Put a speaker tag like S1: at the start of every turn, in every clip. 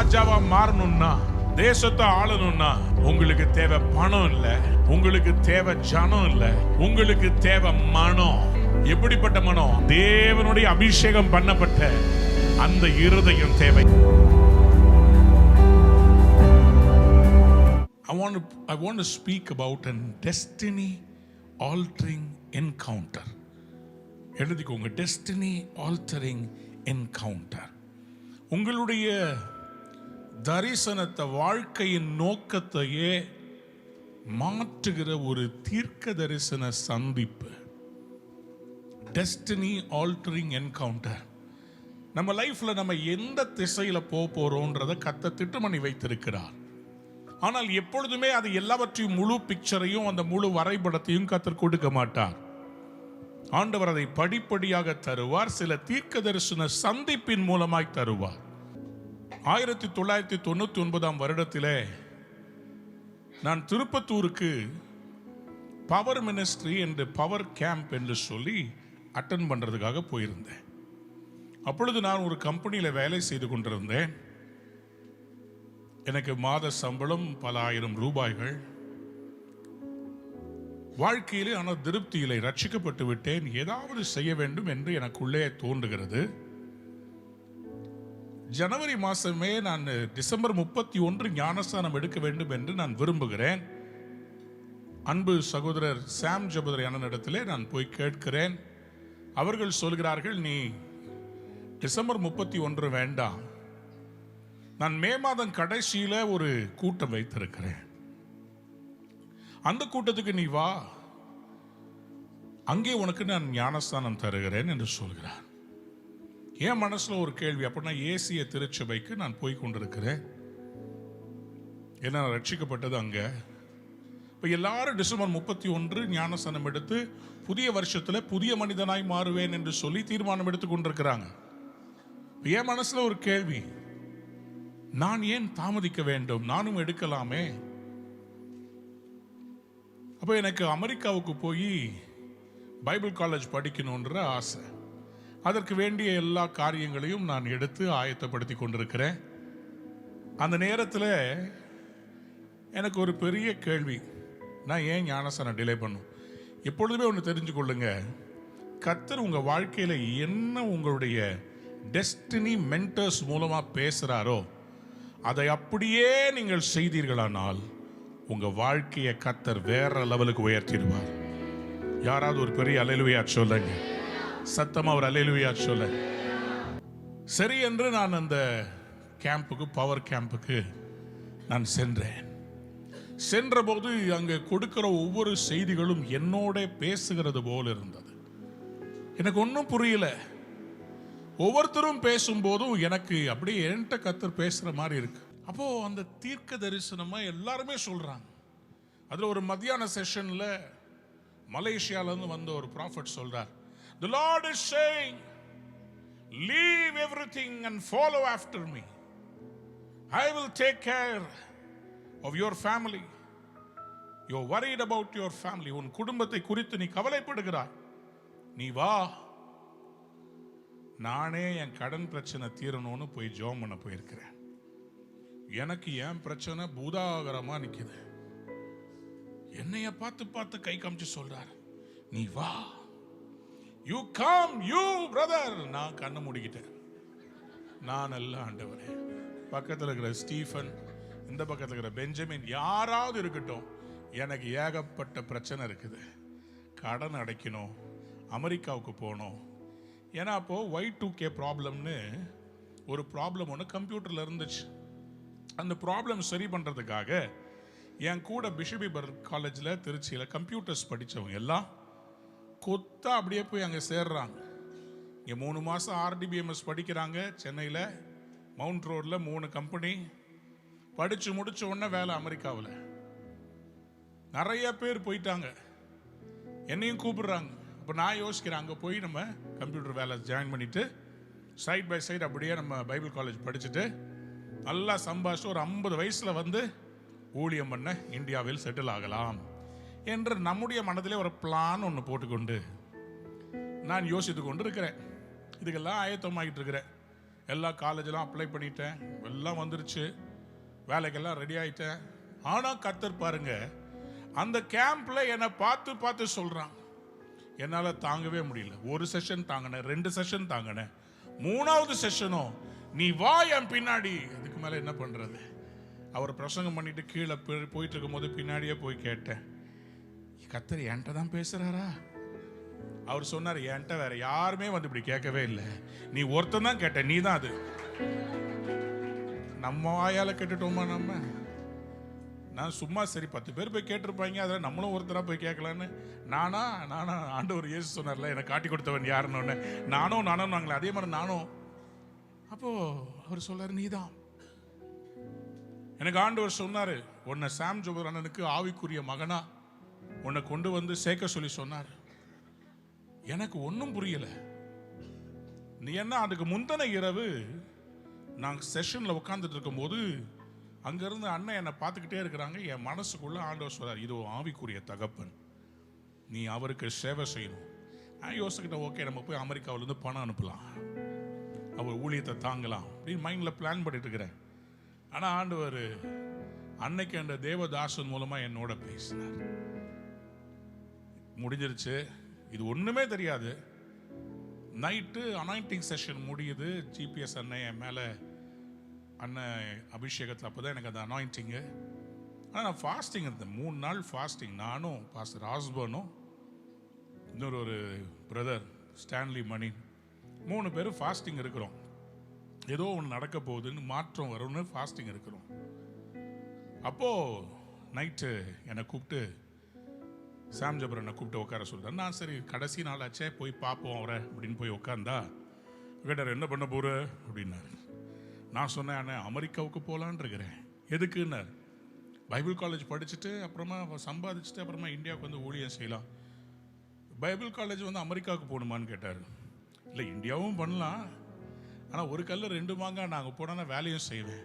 S1: ராஜாவா மாறணும்னா, தேசத்தை ஆளணும்னா உங்களுக்கு தேவை பணம் இல்ல, உங்களுக்கு தேவை ஜனம் இல்ல, உங்களுக்கு தேவை மனம். எப்படிப்பட்ட மனம்? தேவனுடைய அபிஷேகம் பண்ணப்பட்ட அந்த இருதயம் தேவை. I want to speak about a destiny altering encounter. எழுதிக்கோங்க, destiny altering encounter. உங்களுடைய தரிசனத்தை, வாழ்க்கையின் நோக்கத்தையே மாற்றுகிற ஒரு தீர்க்க தரிசன சந்திப்பு. Destiny altering encounter. நம்ம லைஃப்ல நம்ம எந்த திசையில போறோம்ன்றத கர்த்தர் திட்டம் பண்ணி வைத்திருக்கிறார். ஆனால் எப்பொழுதுமே அது எல்லாவற்றையும் முழு பிக்சரையும், அந்த முழு வரைபடத்தையும் கர்த்தர் கொடுக்க மாட்டார். ஆண்டவர் அதை படிப்படியாக தருவார். சில தீர்க்க தரிசன சந்திப்பின் மூலமாய் தருவார். 1999 வருடத்திலே நான் திருப்பத்தூருக்கு பவர் மினிஸ்ட்ரி என்று, பவர் கேம்ப் என்று சொல்லி அட்டன் பண்றதுக்காக போயிருந்தேன். அப்பொழுது நான் ஒரு கம்பெனியில் வேலை செய்து கொண்டிருந்தேன். எனக்கு மாத சம்பளம் பல ஆயிரம் ரூபாய்கள். வாழ்க்கையிலே ஆனால் திருப்தியிலே, ரட்சிக்கப்பட்டு விட்டேன், ஏதாவது செய்ய வேண்டும் என்று எனக்குள்ளே தோன்றுகிறது. ஜனவரி மாசமே நான் டிசம்பர் 31 ஞானஸ்தானம் எடுக்க வேண்டும் என்று நான் விரும்புகிறேன். அன்பு சகோதரர் சாம் ஜபதர் அண்ணனிடத்திலே நான் போய் கேட்கிறேன். அவர்கள் சொல்கிறார்கள், நீ டிசம்பர் 31 வேண்டாம், நான் மே மாதம் கடைசியில ஒரு கூட்டம் வைத்திருக்கிறேன், அந்த கூட்டத்துக்கு நீ வா, அங்கே உனக்கு நான் ஞானஸ்தானம் தருகிறேன் என்று சொல்கிறார். என் மனசுல ஒரு கேள்வி, அப்படின்னா ஏசிய திருச்சபைக்கு நான் போய் கொண்டிருக்கிறேன், ஏன்னா ரட்சிக்கப்பட்டது அங்க. இப்போ எல்லாரும் டிசம்பர் 31 ஞானஸ்தானம் எடுத்து புதிய வருஷத்துல புதிய மனிதனாய் மாறுவேன் என்று சொல்லி தீர்மானம் எடுத்து கொண்டிருக்கிறாங்க. என் மனசுல ஒரு கேள்வி, நான் ஏன் தாமதிக்க வேண்டும்? நானும் எடுக்கலாமே. அப்போ எனக்கு அமெரிக்காவுக்கு போய் பைபிள் காலேஜ் படிக்கணுன்ற ஆசை. அதற்கு வேண்டிய எல்லா காரியங்களையும் நான் எடுத்து ஆயத்தப்படுத்தி கொண்டிருக்கிறேன். அந்த நேரத்தில் எனக்கு ஒரு பெரிய கேள்வி, நான் ஏன் ஞானஸ்தானம் டிலே பண்ணும்? எப்பொழுதுமே ஒன்று தெரிஞ்சு கொள்ளுங்க, கர்த்தர் உங்கள் வாழ்க்கையில் என்ன உங்களுடைய டெஸ்டினி மென்டர்ஸ் மூலமாக பேசுகிறாரோ அதை அப்படியே நீங்கள் செய்தீர்களானால் உங்க வாழ்க்கையை கர்த்தர் வேற லெவலுக்கு உயர்த்திடுவார். யாராவது ஒரு பெரிய அல்லேலூயா சொல்லுங்க, சத்தமா ஒரு அல்லேலூயா சொல்லுங்க. சரி என்று நான் அந்த கேம்புக்கு, பவர் கேம்புக்கு நான் சென்றேன். சென்றபோது அங்கே கொடுக்கிற ஒவ்வொரு செய்திகளும் என்னோட பேசுகிறது போல இருந்தது. எனக்கு ஒன்றும் புரியல. ஒவ்வொருத்தரும் பேசும்போதும் எனக்கு அப்படியே என்கிட்ட கர்த்தர் பேசுற மாதிரி இருக்கு. அப்போ அந்த தீர்க்க தரிசனமா எல்லாருமே சொல்றாங்க. அதுல ஒரு மத்தியான செஷன்ல மலேசியால இருந்து வந்த ஒரு ப்ராஃபட் சொல்றார், The Lord is saying, leave everything and follow after me. I will take care of your family. You're worried about your family. உன் குடும்பத்தை குறித்து நீ கவலைப்படுகிறாய், நீ வா, நானே என் கடன் பிரச்சனை தீரணும்னு போய் ஜெபம் பண்ண போயிருக்கிறேன். எனக்கு என் பிரச்சனை பூதாகரமா நிக்குது. என்னைய பார்த்து பார்த்து கை காமிச்சு சொல்றார், நீ வா, யூ கம், யூ பிரதர். நான் கண்ணை மூடிக்கிட்டேன். நான் எல்லாம் ஆண்டவரே, பக்கத்தில் இருக்கிற ஸ்டீஃபன், இந்த பக்கத்தில் இருக்கிற பெஞ்சமின், யாராவது இருக்கட்டும், எனக்கு ஏகப்பட்ட பிரச்சனை இருக்குது. கடன் அடைக்கணும், அமெரிக்காவுக்கு போகணும். ஏன்னா அப்போ Y2K ப்ராப்ளம்னு ஒரு ப்ராப்ளம் ஒன்று கம்ப்யூட்டரில் இருந்துச்சு. அந்த ப்ராப்ளம் சரி பண்ணுறதுக்காக என் கூட பிஷபிபர் காலேஜில், திருச்சியில் கம்ப்யூட்டர்ஸ் படித்தவங்க எல்லாம் கொத்தா அப்படியே போய் அங்கே சேர்றாங்க. இங்கே 3 மாதம் RDBMS படிக்கிறாங்க. சென்னையில் மவுண்ட் ரோடில் 3 கம்பெனி படித்து முடித்த உடனே வேலை அமெரிக்காவில். நிறைய பேர் போயிட்டாங்க, என்னையும் கூப்பிடுறாங்க. இப்போ நான் யோசிக்கிறேன், அங்கே போய் நம்ம கம்ப்யூட்டர் வேலை ஜாயின் பண்ணிவிட்டு சைட் பை சைடு அப்படியே நம்ம பைபிள் காலேஜ் படிச்சுட்டு நல்லா சம்பாதிச்சு ஒரு 50 வயசில் வந்து ஊழியம் பண்ண இந்தியாவில் செட்டில் ஆகலாம் என்று நம்முடைய மனதிலே ஒரு பிளான் ஒன்று போட்டுக்கொண்டு நான் யோசித்து கொண்டு இருக்கிறேன். இதுக்கெல்லாம் ஆயத்தமாகிட்டு இருக்கிறேன். எல்லா காலேஜெலாம் அப்ளை பண்ணிட்டேன், எல்லாம் வந்துருச்சு, வேலைக்கெல்லாம் ரெடி ஆகிட்டேன். ஆனால் கர்த்தர் பாருங்க, அந்த கேம்பில் என்னை பார்த்து பார்த்து சொல்கிறான். என்னால் தாங்கவே முடியல. ஒரு செஷன் தாங்கினேன், 2 செஷன் தாங்கினேன், 3வது செஷனும் நீ வா என் பின்னாடி. அதுக்கு மேலே என்ன பண்ணுறது? அவர் பிரசங்கம் பண்ணிட்டு கீழே போயிட்டு இருக்கும் போது பின்னாடியே போய் கேட்டேன், கர்த்தர் என்கிட்ட தான் பேசுகிறாரா? அவர் சொன்னார், என்கிட்ட வேற யாருமே வந்து இப்படி கேட்கவே இல்லை, நீ ஒருத்தன் தான் கேட்ட, நீ தான் அது. நம்ம வாயால கேட்டுட்டோமா? நான் சும்மா சரி 10 பேர் போய் கேட்டிருப்பாங்க, அதில் நம்மளும் ஒருத்தராக போய் கேட்கலான்னு நானா ஆண்டவர் இயேசு சொன்னார்ல, எனக்கு காட்டி கொடுத்தவன் யாருன்னு. நானும் வாங்கல, அதே மாதிரி நானும். அப்போ அவர் சொல்லார், நீ தான். எனக்கு ஆண்டவர் சொன்னார், உன்னை சாம் ஜோபர் அண்ணனுக்கு ஆவிக்குரிய மகனா உன்னை கொண்டு வந்து சேர்க்க சொல்லி சொன்னார். எனக்கு ஒன்றும் புரியல. நீ என்ன, அதுக்கு முந்தின இரவு நாங்கள் செஷனில் உட்காந்துட்டு இருக்கும்போது அங்கேருந்து அண்ணன் என்னை பார்த்துக்கிட்டே இருக்கிறாங்க. என் மனசுக்குள்ளே ஆண்டவர் சொல்றார், இது ஆவிக்குரிய தகப்பன், நீ அவருக்கு சேவை செய்யணும். நான் யோசிக்கிட்ட, ஓகே நம்ம போய் அமெரிக்காவிலேருந்து பணம் அனுப்பலாம், அவர் ஊழியத்தை தாங்கலாம் அப்படின்னு மைண்டில் பிளான் பண்ணிட்டு இருக்கிறேன். ஆனால் ஆண்டவர் அன்னைக்கு அந்த தேவதாசன் மூலமாக என்னோட பேசினார். முடிஞ்சிருச்சு, இது ஒன்றுமே தெரியாது. நைட்டு அனாயிண்டிங் செஷன் முடியுது. ஜிபிஎஸ் அண்ணன் என் மேலே, அண்ணன் அபிஷேகத்தில் அப்போ தான் எனக்கு அந்த அனாயிண்டிங்கு. ஆனால் நான் ஃபாஸ்டிங் இருந்தேன், 3 நாள் ஃபாஸ்டிங். நானும் பாஸ்டர் ராஸ்பர்னும் இன்னொரு ஒரு பிரதர் ஸ்டான்லி மணி, 3 பேரும் ஃபாஸ்டிங் இருக்கிறோம். ஏதோ ஒன்று நடக்க போகுதுன்னு, மாற்றம் வரும்னு ஃபாஸ்டிங் இருக்கிறோம். அப்போது நைட்டு என்னை கூப்பிட்டு, சாம் ஜோபர் என்னை கூப்பிட்டு உட்கார சொல்லிட்டேன். நான் சரி கடைசி நாள் ஆச்சே, போய் பார்ப்போம் அவரை அப்படின்னு போய் உட்காந்தா கேட்டார், என்ன பண்ண போகிற அப்படின்னாரு. நான் சொன்னேன், அண்ணே அமெரிக்காவுக்கு போகலான் இருக்கிறேன். எதுக்குன்னார். பைபிள் காலேஜ் படிச்சுட்டு அப்புறமா சம்பாதிச்சுட்டு அப்புறமா இந்தியாவுக்கு வந்து ஊழியம் செய்யலாம். பைபிள் காலேஜ் வந்து அமெரிக்காவுக்கு போகணுமான்னு கேட்டார். இல்லை, இந்தியாவும் பண்ணலாம், ஆனால் ஒரு கல்ல 2 மாங்காய், நாங்கள் போனால் வேலையும் செய்வேன்.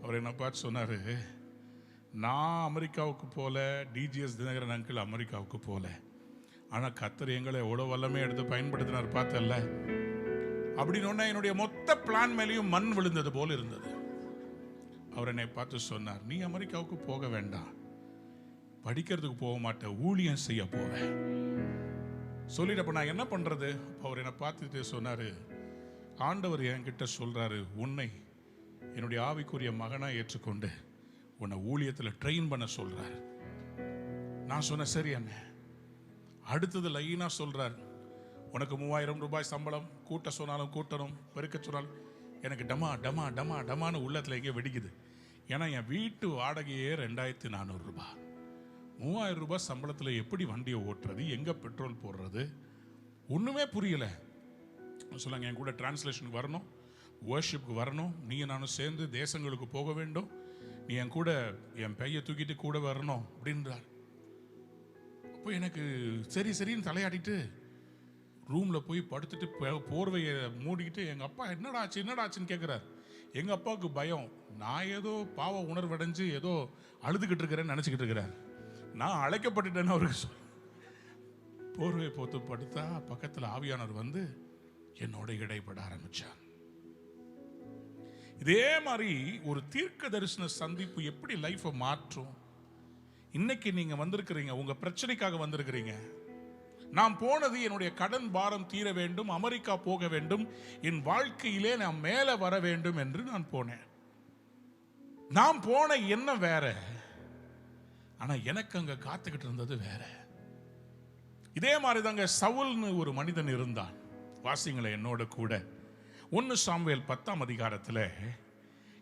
S1: அவர் என்ன பார்த்து சொன்னார், நான் அமெரிக்காவுக்கு போகல, டிஜிஎஸ் தினகரன் அங்கிள் அமெரிக்காவுக்கு போகல, ஆனால் கர்த்தர் எங்களை எவ்வளோ வல்லமே எடுத்து பயன்படுத்தினார் பார்த்தல்ல அப்படின்னு. என்னுடைய மொத்த பிளான் மேலேயும் மண் விழுந்தது போல் இருந்தது. அவர் என்னை பார்த்து சொன்னார், நீ அமெரிக்காவுக்கு போக வேண்டாம், படிக்கிறதுக்கு போக மாட்டேன், ஊழியம் செய்ய போவேன் சொல்லிட்டு. அப்போ நான் என்ன பண்ணுறது? அவர் என்னை பார்த்துட்டு சொன்னார், ஆண்டவர் என்கிட்ட சொல்கிறாரு, உன்னை என்னுடைய ஆவிக்குரிய மகனாக ஏற்றுக்கொண்டு உன்னை ஊழியத்தில் ட்ரெயின் பண்ண சொல்கிறார். நான் சொன்னேன், சரி அண்ணே. அடுத்தது லைனாக சொல்கிறார், உனக்கு 3000 ரூபாய் சம்பளம், கூட்ட சொன்னாலும் கூட்டணும், பெருக்க சொன்னாலும். எனக்கு டமா டமா டமா டமான்னு உள்ளத்தில் எங்கேயோ வெடிக்குது. ஏன்னா என் வீட்டு வாடகையே 2400 ரூபாய். 3000 ரூபாய் சம்பளத்தில் எப்படி வண்டியை ஓட்டுறது, எங்கே பெட்ரோல் போடுறது, ஒன்றுமே புரியலை. சொல்லுங்க, என் கூட டிரான்ஸ்லேஷனுக்கு வரணும், வர்ஷிப்புக்கு வரணும், நீயும் நானும் சேர்ந்து தேசங்களுக்கு போக வேண்டும், நீ என் கூட என் பையை தூக்கிட்டு கூட வரணும் அப்படின்றார். அப்போ எனக்கு சரி சரின்னு தலையாடிட்டு ரூமில் போய் படுத்துட்டு போர்வையை மூடிக்கிட்டு எங்கள் அப்பா என்னடாச்சுன்னு கேட்குறாரு. எங்கள் அப்பாவுக்கு பயம், நான் ஏதோ பாவ உணர்வடைஞ்சு ஏதோ அழுதுகிட்டு இருக்கிறேன்னு நினச்சிக்கிட்டு இருக்கிறார். நான் அழைக்கப்பட்டுட்டேன்னு அவருக்கு போர்வையை போத்து படுத்தா பக்கத்தில் ஆவியானவர் வந்து என்னோட இடைப்பட ஆரம்பிச்சார். இதே மாதிரி ஒரு தீர்க்க தரிசன சந்திப்பு எப்படி லைஃபை மாற்றும். இன்னைக்கு நீங்க வந்திருக்கிறீங்க, உங்க பிரச்சனைக்காக வந்திருக்கிறீங்க. நான் போனது என்னுடைய கடன் பாரம் தீர வேண்டும், அமெரிக்கா போக வேண்டும், என் வாழ்க்கையிலே நான் மேலே வர வேண்டும் என்று நான் போனேன். நான் போன எண்ணம் வேற, ஆனா எனக்கு அங்க காத்துக்கிட்டு இருந்தது வேற. இதே மாதிரி தாங்க சவுல்னு ஒரு மனிதன் இருந்தான். வாசிங்களே என்னோட கூட 1 சாமுவேல் 10ஆம் அதிகாரத்தில்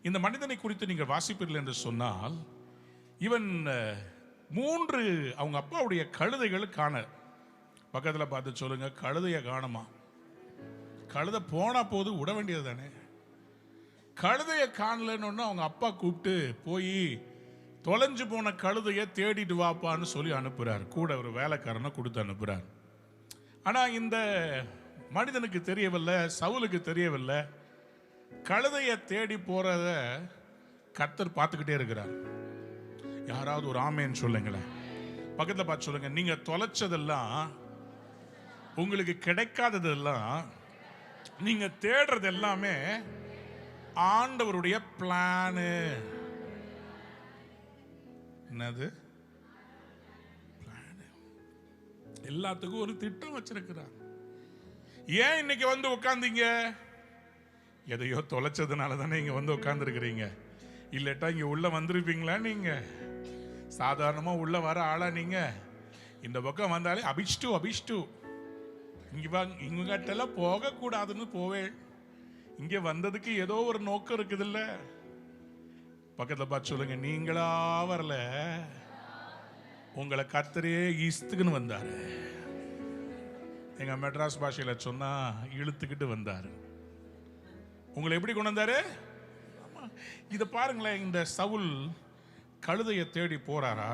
S1: இந்த மனிதனை குறித்து நீங்கள் வாசிப்பீர்கள் என்று சொன்னால், இவன் 3 அவங்க அப்பாவுடைய கழுதைகள் காண. பக்கத்தில் பார்த்து சொல்லுங்க, கழுதைய காணுமா? கழுதை போனா போது விட வேண்டியது தானே. கழுதைய காணலன்னு அவங்க அப்பா கூப்பிட்டு போய் தொலைஞ்சு போன கழுதைய தேடிட்டு வாப்பான்னு சொல்லி அனுப்புறார். கூட ஒரு வேலைக்காரனை கொடுத்து அனுப்புறார். ஆனா இந்த மனிதனுக்கு தெரியவில்லை, சவுலுக்கு தெரியவில்லை, கழுதைய தேடி போறத கர்த்தர் பார்த்துக்கிட்டே இருக்கிறார். யாராவது ஒரு ஆமேன்னு சொல்லுங்களேன். பக்கத்தில் பார்த்து சொல்லுங்க, நீங்க தொலைச்சதெல்லாம், உங்களுக்கு கிடைக்காததெல்லாம், நீங்க தேடுறது எல்லாமே ஆண்டவருடைய பிளானு. என்னது? பிளான். எல்லாத்துக்கும் ஒரு திட்டம் வச்சிருக்கிறார். ஏன் இன்னைக்கு வந்து உட்கார்ந்தீங்க? எதையோ தொலைச்சதுனால தானே இங்க வந்து உட்கார்ந்துருக்கிறீங்க. இல்லட்டா இங்க உள்ள வந்திருப்பீங்களா? நீங்க சாதாரணமா உள்ள வர ஆளா? நீங்க இந்த பக்கம் வந்தாலே அபிஷ்டு இங்கெல்லாம் போக கூடாதுன்னு போவேன். இங்க வந்ததுக்கு ஏதோ ஒரு நோக்கம் இருக்குதுல்ல. பக்கத்துல பார்த்து சொல்லுங்க, நீங்களா வரல, உங்களை கர்த்தரே ஈஸ்துக்குன்னு வந்தாரு. எங்க மெட்ராஸ் பாஷையில சொன்னா இழுத்துக்கிட்டு வந்தாரு. உங்களை எப்படி கொண்டு வந்தாரு? இத பாருங்களேன். இந்த சவுல் கழுதையை தேடி போறாரா?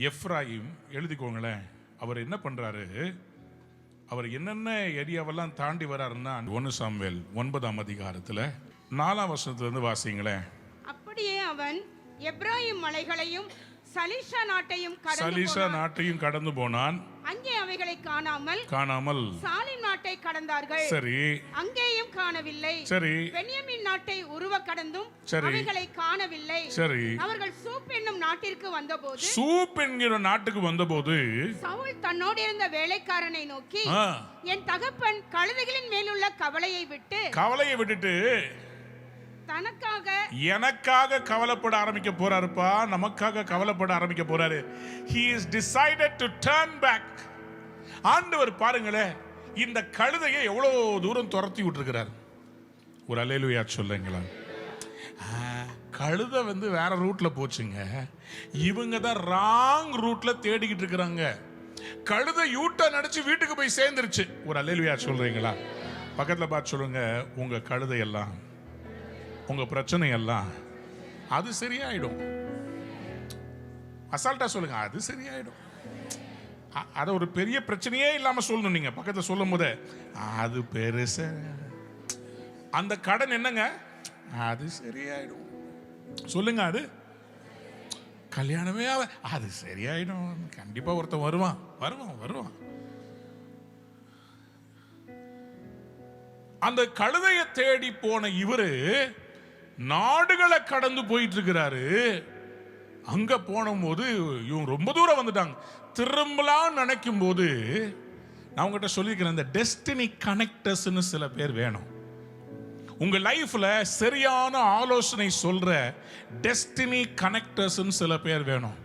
S1: எப்ராயிம் எழுதிக்கோங்களேன். அவர் என்ன பண்றாரு? அவர் என்னென்ன ஏரியாவெல்லாம் தாண்டி வராருன்னா 1 சாமுவேல் 9ஆம் அதிகாரத்துல 4ஆம் வசனத்துல இருந்து வாசிங்களேன்.
S2: அப்படியே அவன் எப்ராயிம் மலைகளையும் சலீஷா நாட்டையும் கடந்து போனான். அங்கே அவைகளை காணாமல் சாலிம் நாட்டை கடந்தார்கள்.
S1: சரி.
S2: அங்கேயும் காணவில்லை.
S1: சரி.
S2: பென்யமீன் நாட்டை உருவ கடந்தும் அவைகளை காணவில்லை.
S1: சரி.
S2: அவர்கள் சூப் என்னும் நாட்டுக்கு வந்தபோது சவுல் தன்னோடு இருந்த வேலைக்காரனை நோக்கி, என் தகப்பன் கழுதைகளின் மேலுள்ள கவலையை விட்டுட்டு
S1: எனக்காக கவலைப்பட ஆரம்பிக்க போறாருப்பா. நமக்காக கவலைப்பட ஆரம்பிக்க போறாரு. He is decided to turn back. ஆண்டவர் பாருங்களேன், இந்த கழுதையை எவ்வளவு தூரம் துரத்தி விட்டுருக்கிறார். ஒரு அல்லேலூயா சொல்லுங்களா. கழுதை வந்து வேற ரூட்ல போச்சுங்க. இவங்க தான் ராங் ரூட்ல தேடிக்கிட்டு இருக்கிறாங்க. கழுதை யூட்டர்ன் அடிச்சு வீட்டுக்கு போய் சேர்ந்துருச்சு. ஒரு அல்லேலூயா சொல்றீங்களா? பக்கத்துல பார்த்து சொல்லுங்க, உங்க கழுதை எல்லாம், உங்க பிரச்சனை எல்லாம் அது சரியாயிடும். அசால்ட்டா சொல்லுங்க, அது சரியாயிடும். அத ஒரு பெரிய பிரச்சனையே இல்லாம சொல்லணும். நீங்க பக்கத்துல சொல்லும் போது அது பெருசு, அந்த கடன் என்னங்க, அது சரியாயிடும் சொல்லுங்க. அது கல்யாணமே அது சரியாயிடும். கண்டிப்பா ஒருத்தன் வருவான். அந்த கழுதையை தேடி போன இவரு நாடுகளை கடந்து போயிட்டு இருக்கிறாரு. அங்க போன போது இவங்க ரொம்ப தூரம் வந்துட்டாங்க. திரும்பலாம் நினைக்கும் போது நான் உங்ககிட்ட சொல்லியிருக்கிறேன், இந்த டெஸ்டினி கனெக்டர்ஸ்னு சில பேர் வேணும் உங்க லைஃப்ல. சரியான ஆலோசனை சொல்ற டெஸ்டினி கனெக்டர்ஸ்னு சில பேர் வேணும்.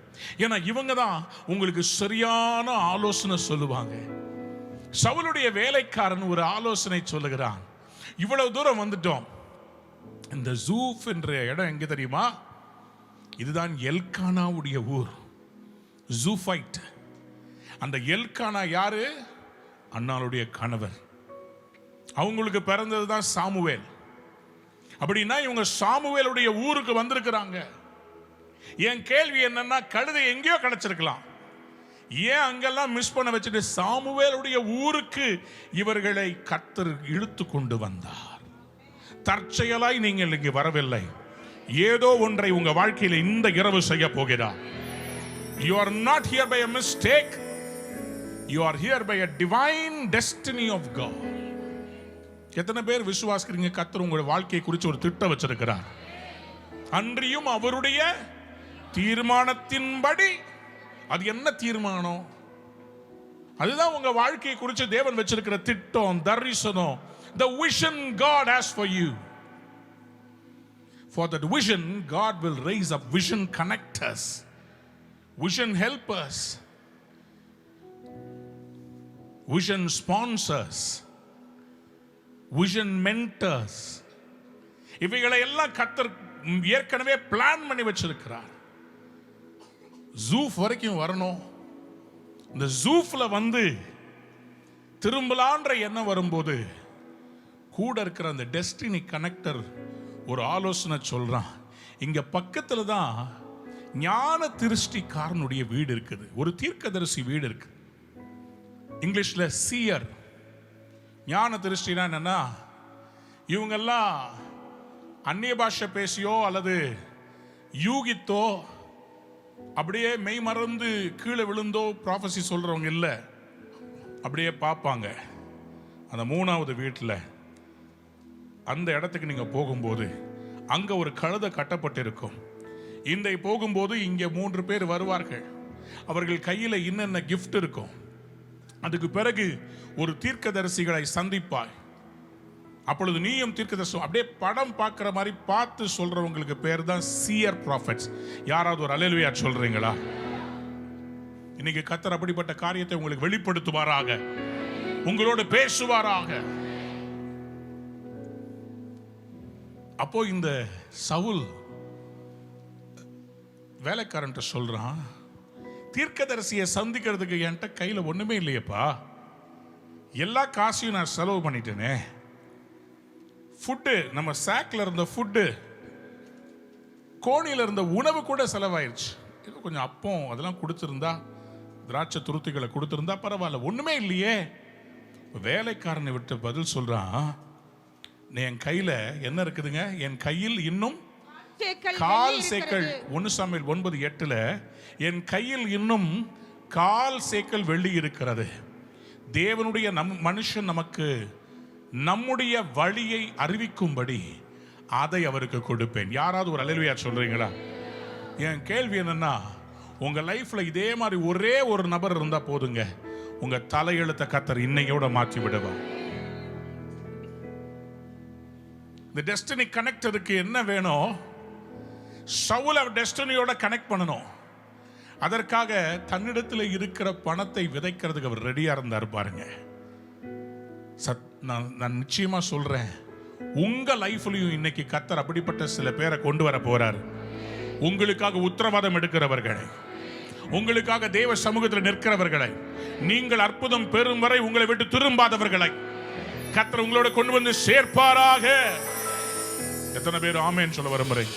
S1: ஏன்னா இவங்க தான் உங்களுக்கு சரியான ஆலோசனை சொல்லுவாங்க. சவுலுடைய வேலைக்காரன் ஒரு ஆலோசனை சொல்லுகிறான். இவ்வளவு தூரம் வந்துட்டோம். இந்த ஜூஃப் என்ற இடம் எங்க தெரியுமா? இதுதான் எல்கானாவுடைய ஊர், ஜூஃபைட். அந்த எல்கானா யாரு? அன்னாளுடைய கணவர். அவங்களுக்கு பிறந்ததுதான் சாமுவேல். அப்படின்னா இவங்க சாமுவேலுடைய ஊருக்கு வந்திருக்கிறாங்க. என் கேள்வி என்னன்னா, கழுதை எங்கேயோ கிடைச்சிருக்கலாம், ஏன் அங்கெல்லாம் மிஸ் பண்ண வச்சுட்டு சாமுவேலுடைய ஊருக்கு இவர்களை கர்த்தர் இழுத்து கொண்டு வந்தார்? தற்செயலாய் நீங்கள் இங்கு வரவில்லை. ஏதோ ஒன்றை உங்க வாழ்க்கையில் இந்த இரவு செய்ய போகிறார். You are not here by a mistake. You are here by a divine destiny of God. எத்தனை பேர் விசுவாசிக்கிறீங்க கர்த்தர் உங்களுடைய வாழ்க்கையை குறித்து ஒரு திட்டம் வச்சிருக்கிறார்? அன்றியும் அவருடைய தீர்மானத்தின்படி. அது என்ன தீர்மானம்? அதுதான் உங்க வாழ்க்கையை குறித்து தேவன் வச்சிருக்கிற திட்டம், தரிசனம். The vision God has for you. For that vision, God will raise up vision connectors, vision helpers, vision sponsors, vision mentors. இவைகளை எல்லாம் கர்த்தர் ஏற்கனவே பிளான் பண்ணி வச்சிருக்கிறார். ஜூஃப் வரைக்கும் வரணும். இந்த ஜூஃப்ல வந்து திரும்பலான்ற எண்ணம் வரும்போது கூட இருக்கிற அந்த டெஸ்டினி கனெக்டர் ஒரு ஆலோசனை சொல்றான். இங்க பக்கத்துல தான் ஞான திருஷ்டிக்காரனுடைய வீடு இருக்குது, ஒரு தீர்க்கதரிசி வீடு இருக்கு. இங்கிலீஷ்ல சீயர். ஞான திருஷ்டினா என்னன்னா, இவங்கெல்லாம் அந்நிய பாஷை பேசியோ அல்லது யூகித்தோ அப்படியே மெய் மறந்து கீழே விழுந்தோ ப்ராஃபஸி சொல்றவங்க இல்லை. அப்படியே பார்ப்பாங்க. அந்த 3வது வீட்டில் அந்த இடத்துக்கு நீங்க போகும்போது அங்க ஒரு கழுதை கட்டப்பட்டிருக்கும். இந்த போகும்போது இங்க 3 பேர் வருவார்கள். அவர்கள் கையில என்னென்ன கிஃப்ட் இருக்கும். அதுக்கு பிறகு ஒரு தீர்க்கதரிசிகளை சந்திப்பாய். அப்பொழுது நீயும் தீர்க்கதரிசி அப்படியே படம் பார்க்கிற மாதிரி பார்த்து சொல்றவங்களுக்கு பேர் தான் சீயர் ப்ராஃபெட்ஸ். யாராவது ஒரு அல்லேலூயா சொல்றீங்களா? இன்னைக்கு கர்த்தர் அப்படிப்பட்ட காரியத்தை உங்களுக்கு வெளிப்படுத்துவாராக, உங்களோடு பேசுவாராக. அப்போ இந்த சவுல் வேலைக்காரன்ட்ட சொல்றான், தீர்க்கதரிசியை சந்திக்கிறதுக்கு என்கிட்ட கையில ஒண்ணுமே இல்லையப்பா, எல்லா காசையும் நான் செலவு பண்ணிட்டேனே. ஃபுட்டு, நம்ம சாக்ல இருந்த ஃபுட்டு, கோணியில இருந்த உணவு கூட செலவாயிருச்சு. ஏதோ கொஞ்சம் அப்பம் அதெல்லாம் கொடுத்திருந்தா, திராட்சை துருத்திகளை கொடுத்திருந்தா பரவாயில்ல, ஒண்ணுமே இல்லையே. வேலைக்காரனை விட்டு பதில் சொல்றான், என் கையில என்ன இருக்குதுங்க, என் கையில் இன்னும் கால் சேக்கல். 1 சாமுவேல் 9:8 என் கையில் இன்னும் கால் சேக்கல் வெள்ளி இருக்கிறது. தேவனுடைய மனுஷன் நமக்கு நம்முடைய வழியை அறிவிக்கும்படி அதை அவருக்கு கொடுப்பேன். யாராவது ஒரு அல்லேலூயா சொல்றீங்களா? என் கேள்வி என்னன்னா, உங்க லைஃப்ல இதே மாதிரி ஒரே ஒரு நபர் இருந்தா போதுங்க, உங்க தலையெழுத்த கர்த்தர் இன்னையோட மாற்றி விடுவார். இந்த டெஸ்டினி கனெக்டருக்கு என்ன வேணும்? சவுல் அவர் டெஸ்டினியோட கனெக்ட் பண்ணணும். அதற்காக தன்னிடத்தில் இருக்கிற பணத்தை விதைக்கிறதுக்கு அவர் ரெடியா இருந்தார் பாருங்க. நான் நிச்சயமா சொல்றேன், உங்க லைஃப்லயும் இன்னைக்கு கர்த்தர் அப்படிப்பட்ட சில பேரை கொண்டு வர போறார். உங்களுக்காக உத்தரவாதம் எடுக்கிறவர்களை, உங்களுக்காக தேவ சமூகத்தில் நிற்கிறவர்களை, நீங்கள் அற்புதம் பெறும் வரை உங்களை விட்டு திரும்பாதவர்களை கர்த்தர் உங்களோட கொண்டு வந்து சேர்ப்பாராக. எத்தனை பேர் ஆமென் சொல்ல விரும்புறீங்க?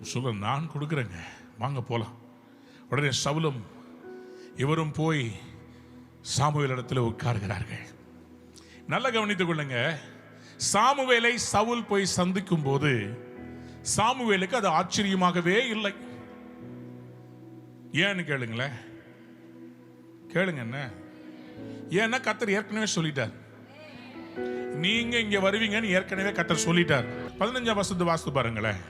S1: சொல்ல நான் கொடுக்குறேங்க, வாங்க போலாம். உடனே சவுலும் இவரும் போய் சாமுவேல் இடத்துல உட்கார்கிறார்கள். நல்ல கவனித்துக் கொள்ளுங்க, சாமுவேலை சவுல் போய் சந்திக்கும் போது சாமுவேலுக்கு அது ஆச்சரியமாகவே இல்லை. ஏன்னு கேளுங்களேன், கேளுங்க. என்ன ஏன்னா கர்த்தர் ஏற்கனவே சொல்லிட்டார், நீங்க இங்க வருவீங்கன்னு ஏற்கனவே கர்த்தர் சொல்லிட்டார். 15ஆம் வசனத்தை வாசித்து பாருங்களேன்.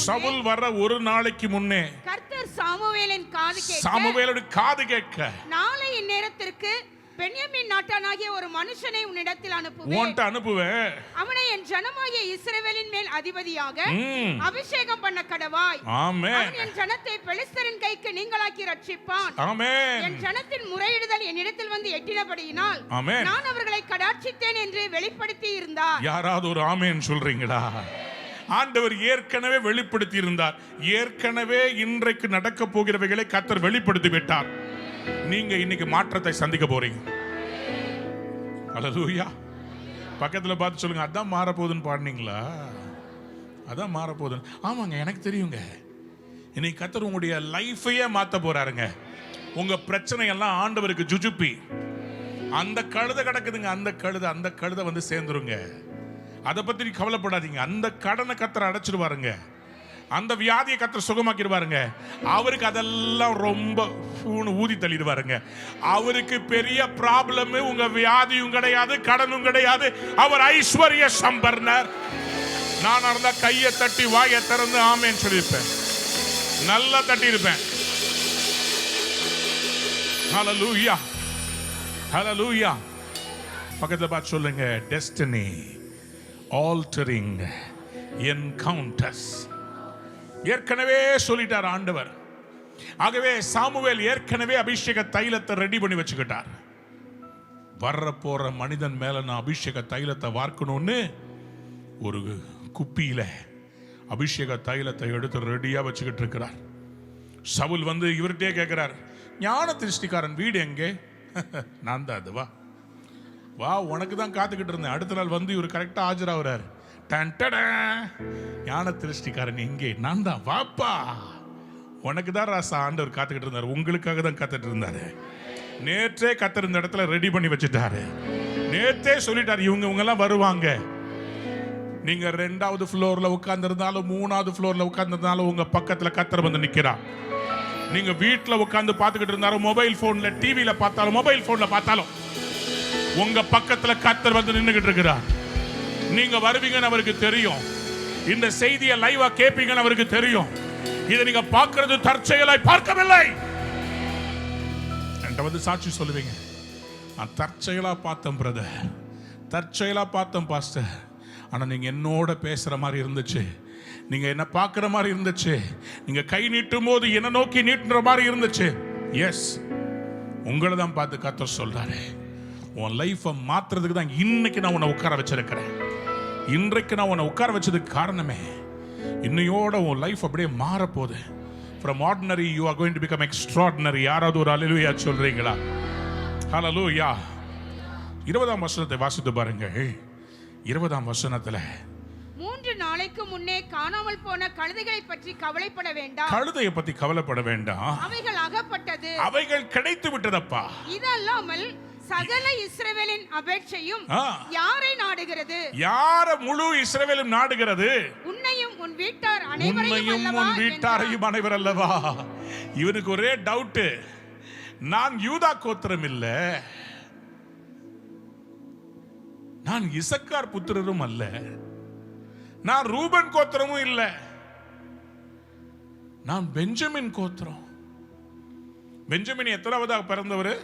S2: சவுல் வர ஒரு நாளைக்கு முன்னே
S1: கர்த்தர் சாமுவேலின் காது கேட்க
S2: நாளை இந்நேரத்திற்கு பென்யமீன் நாட்டானாகிய ஒரு மனுஷனை உன்னிடத்தில் அனுப்புவேன். அவனை என் ஜனமாகிய இஸ்ரவேலின் மேல் அதிபதியாக அபிஷேகம் பண்ண கடவாய். அவன் என் ஜனத்தை பெலிஸ்தரின் கைக்கு நீங்களாக்கி ரட்சிப்பான். என் ஜனத்தின் முறையிடுதல் என்னிடத்தில் வந்து எட்டினபடியினால் நான் அவர்களை கடாட்சித்தேன் என்று வெளிப்படுத்தி இருந்தார்.
S1: யாராவது ஒரு ஆமென் சொல்றீங்களா? ஆண்டவர் ஏற்கனவே வெளிப்படுத்தி இருந்தார். ஏற்கனவே இன்றைக்கு நடக்க போகிறவைகளை கர்த்தர் வெளிப்படுத்தி விட்டார். நீங்க இன்னைக்கு மாற்றத்தை சந்திக்க போறீங்க. அல்லேலூயா. பக்கத்துல பார்த்து சொல்லுங்க, அதான் மாறப்போகுதுன்னு பாடுனீங்களா? அதான் மாறப்போகுதுன்னு. ஆமாங்க, எனக்கு தெரியுங்க. இன்னைக்கு கர்த்தர் உங்களுடைய லைஃபையே மாத்த போறாருங்க. உங்க பிரச்சனை எல்லாம் ஆண்டவருக்கு ஜுஜுப்பி. அந்த கழுதை கிடக்குதுங்க, அந்த கழுதை வந்து சேர்ந்துருங்க. அதை பத்தி கவலைப்படாதீங்க. அந்த கடனை கர்த்தர் அடைச்சிடுவாருங்க. அந்த வியாதியை கர்த்தர் சுகமாக்கிடுவாருங்க. அவருக்கு அதெல்லாம் ரொம்ப ஊதி தள்ளிடுவாருங்க. அவருக்கு பெரிய ப்ராப்ளம் உங்க வியாதியும் கிடையாது, கடனும் கிடையாது. அவர் ஐஸ்வர்ய சம்பர்னர். நான் அந்த கையை தட்டி வாயை திறந்து ஆமென் சொல்லியிருப்பேன். நல்லா தட்டி இருப்பேன். ஹல்லேலூயா, ஹல்லேலூயா. பக்கத்துல பார்த்து சொல்லுங்க, டெஸ்டினி ஆல்டரிங் என்கவுண்டர்ஸ். ஏற்கனவே சொல்லிட்டார் ஆண்டவர். ஆகவே சாமுவேல் ஏற்கனவே அபிஷேக தைலத்தை ரெடி பண்ணி வச்சுக்கிட்டார். வர்ற போற மனிதன் மேல நான் அபிஷேக தைலத்தை வார்க்கணும்னு ஒரு குப்பியில அபிஷேக தைலத்தை எடுத்து ரெடியா வச்சுக்கிட்டு இருக்கிறார். சவுல் வந்து இவர்கிட்டே கேட்கிறார், ஞான திருஷ்டிக்காரன் வீடு எங்கே? நான் தான், அது வா உனக்கு தான் காத்துக்கிட்டு இருந்தேன். அடுத்த நாள் வந்து இவர் கரெக்டா ஆஜராகிறார். ஞான திருஷ்டிக்காரன் எங்கே? நான் தான், வாப்பா. உனக்கு தான் ராசா ஆண்டவர் காத்துக்கிட்டு இருந்தார். உங்களுக்காக தான் காத்துட்டு இருந்தாரு. நேற்றே கர்த்தர் இந்த இடத்துல ரெடி பண்ணி வச்சுட்டாரு. நேற்றே சொல்லிட்டாரு, இவங்க எல்லாம் வருவாங்க. நீங்க 2வது ஃப்ளோர்ல உட்கார்ந்து இருந்தாலும் 3வது ஃப்ளோர்ல உட்கார்ந்து இருந்தாலும் உங்க பக்கத்துல கர்த்தர் வந்து நிக்கிறார். நீங்க வீட்டுல உட்கார்ந்து பார்த்துக்கிட்டு இருந்தாலும், மொபைல் போன்ல, டிவியில பார்த்தாலும், மொபைல் போன்ல பார்த்தாலும், உங்க பக்கத்துல கர்த்தர் வந்து நின்னுகிட்டு இருக்கிறார். நீங்க வருவீங்கன்னு அவருக்கு தெரியும். இந்த செய்தியை லைவா கேட்பீங்கன்னு அவருக்கு தெரியும். இதை நீங்க பார்க்கிறது தற்செயலாய் பார்க்கவில்லை. என்கிட்ட வந்து சாட்சி சொல்லுவீங்க, நான் தற்செயலா பார்த்தேன் பிரதர், தற்செயலா பார்த்தேன் பாஸ்டர், ஆனா நீங்க என்னோட பேசுற மாதிரி இருந்துச்சு, நீங்க என்ன பார்க்குற மாதிரி இருந்துச்சு, நீங்க கை நீட்டும் போது என்ன நோக்கி நீட்டுற மாதிரி இருந்துச்சு. எஸ், உங்களை தான் பார்த்து கர்த்தர் சொல்றாரு, உன் லைஃபை மாத்துறதுக்கு தான் இன்னைக்கு நான் உன்னை உட்கார வச்சிருக்கிறேன். இன்றைக்கு நான் உன்னை உட்கார வச்சதுக்கு காரணமே, இன்னையோட உன் லைஃப் அப்படியே மாறப்போகுது. From ordinary you are going to become extraordinary. யாராவது ஒரு அல்லேலூயா சொல்றீங்களா? ஹல்லேலூயா. 20ஆம் வசனத்தை வாசித்து பாருங்கள். 20ஆம் வசனத்துல,
S2: 3 நாளைக்கு முன்னே காணாமல் போன கழுதைகளை பற்றி கவலைப்பட வேண்டாம்.
S1: கழுதையை பத்தி கவலைப்பட வேண்டாம்,
S2: அவைகள் அகப்பட்டது,
S1: அவைகள் கிடைத்து விட்டதப்பா.
S2: இதல்லாமல் சகல இஸ்ரவேலின் அபேட்சையும் யாரை நாடுகிறது?
S1: யார முழு இஸ்ரவேலும் நாடுகிறது?
S2: உன்னையும் உன் வீட்டார்
S1: வீட்டாரையும் அனைவர் அல்லவா? இவனுக்கு ஒரே டவுட், நான் யூதா கோத்திரம் இல்ல, நான் இசக்கார் புத்திரரும் அல்ல, நான் ரூபன் கோத்திரமும் இல்ல, நான் பெஞ்சமின் கோத்திரம். பெஞ்சமின் எத்தனாவதாக பிறந்தவர்?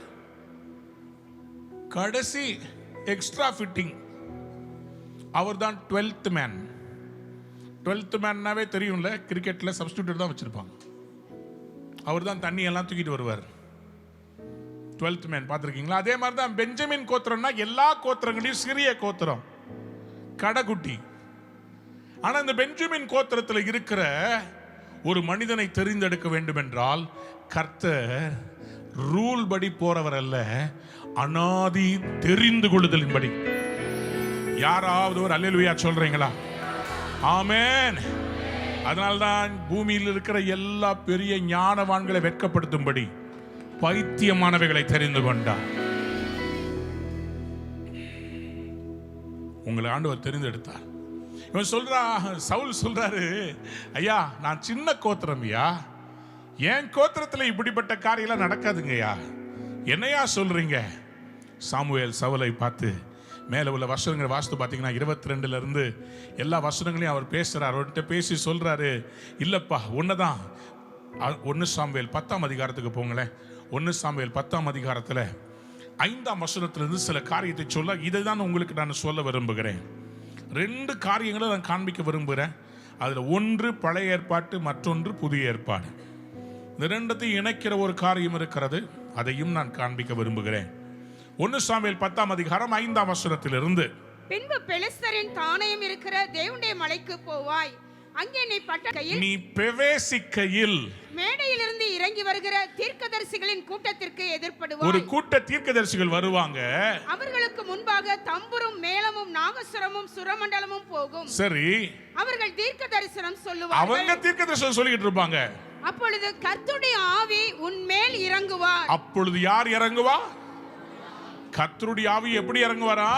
S1: கடைசி எக்ஸ்ட்ரா ஃபிட்டிங். அவர் தான் 12th மேன். 12th மேன்னாவே தெரியும்ல, கிரிக்கெட்ல சப்ஸ்டிடியூட் தான் வச்சிருப்பாங்க. அவர் தான் தண்ணி எல்லாம் தூக்கிட்டு வருவார். 12th மேன் பார்த்துருக்கீங்களா? அதே மாதிரி தான் பெஞ்சமின் கோத்திரம்னா எல்லா கோத்திரங்களையும் சிறிய கோத்திரம், கடைக்குட்டி. ஆனா இந்த பெஞ்சமின் கோத்திரத்தில் இருக்கிற ஒரு மனிதனை தெரிந்தெடுக்க வேண்டும் என்றால், கர்த்தர் ரூல் படி போறவர் அல்ல, அனாதி தெரிந்து கொள்ளுதலின்படி. யாராவது ஒரு அல்லேலூயா சொல்றீங்களா? ஆமென். அதனால்தான் பூமியில் இருக்கிற எல்லா பெரிய ஞானவான்களை வெட்கப்படுத்தும்படி பைத்தியமானவைகளை தெரிந்து கொண்டார். உங்களை ஆண்டவர் தெரிந்தெடுத்தார். இவன் சொல்றா, சவுல் சொல்றாரு, ஐயா நான் சின்ன கோத்திரம் ஐயா, என் கோத்திரத்தில் இப்படிப்பட்ட காரியெல்லாம் நடக்காதுங்கய்யா, என்னையா சொல்றீங்க? சாமுவேல் சவுலை பார்த்து மேலே உள்ள வசனங்களை வாசித்து பார்த்தீங்கன்னா 22ல இருந்து எல்லா வசனங்களையும் அவர் பேசுறார். அவர்கிட்ட பேசி சொல்றாரு, இல்லப்பா ஒன்னதான். 1 சாமுவேல் 10ஆம் அதிகாரத்துக்கு போங்களேன். 1 சாமுவேல் 10ஆம் அதிகாரத்தில் 5ஆம் வசனத்திலிருந்து சில காரியத்தை சொல்ல, இதை தான் உங்களுக்கு நான் சொல்ல விரும்புகிறேன். 2 காரியங்களை நான் காண்பிக்க விரும்புகிறேன். அதில் ஒன்று பழைய ஏற்பாட்டு, மற்றொன்று புதிய ஏற்பாடு. இந்த 2த்தையும் இணைக்கிற ஒரு காரியம் இருக்கிறது, அதையும் நான் காண்பிக்க விரும்புகிறேன். 1 சாமுவேல் 10ஆம் அதிகாரம் 5ஆம் வசனத்திலிருந்து,
S2: பின்பு பெலிஸ்தரின் தானியம் இருக்கிற தேவனுடைய மலைக்கு போவாய், அங்கே நீ
S1: பிரவேசிக்கையில்
S2: மேடையிலிருந்து இறங்கி வருகிற தீர்க்கதரிசிகளின் கூட்டத்திற்கு எதிர்ப்படுவாய்.
S1: ஒரு கூட்ட தீர்க்கதரிசிகள் வருவாங்க,
S2: அவர்களுக்கு முன்பாக தம்புரும் மேளமும் நாகசுரமும் சுரமண்டலமும் போகும்.
S1: சரி,
S2: அவர்கள் தீர்க்க தரிசனம் சொல்லுவார்கள்.
S1: அவங்க தீர்க்க தரிசனம் சொல்லிட்டு இருப்பாங்க.
S2: அப்பொழுது கர்த்தருடைய ஆவி உன்மேல் இறங்குவார்.
S1: அப்பொழுது யார் இறங்குவா? கர்த்தருடைய ஆவி எப்படி இறங்குவாரா?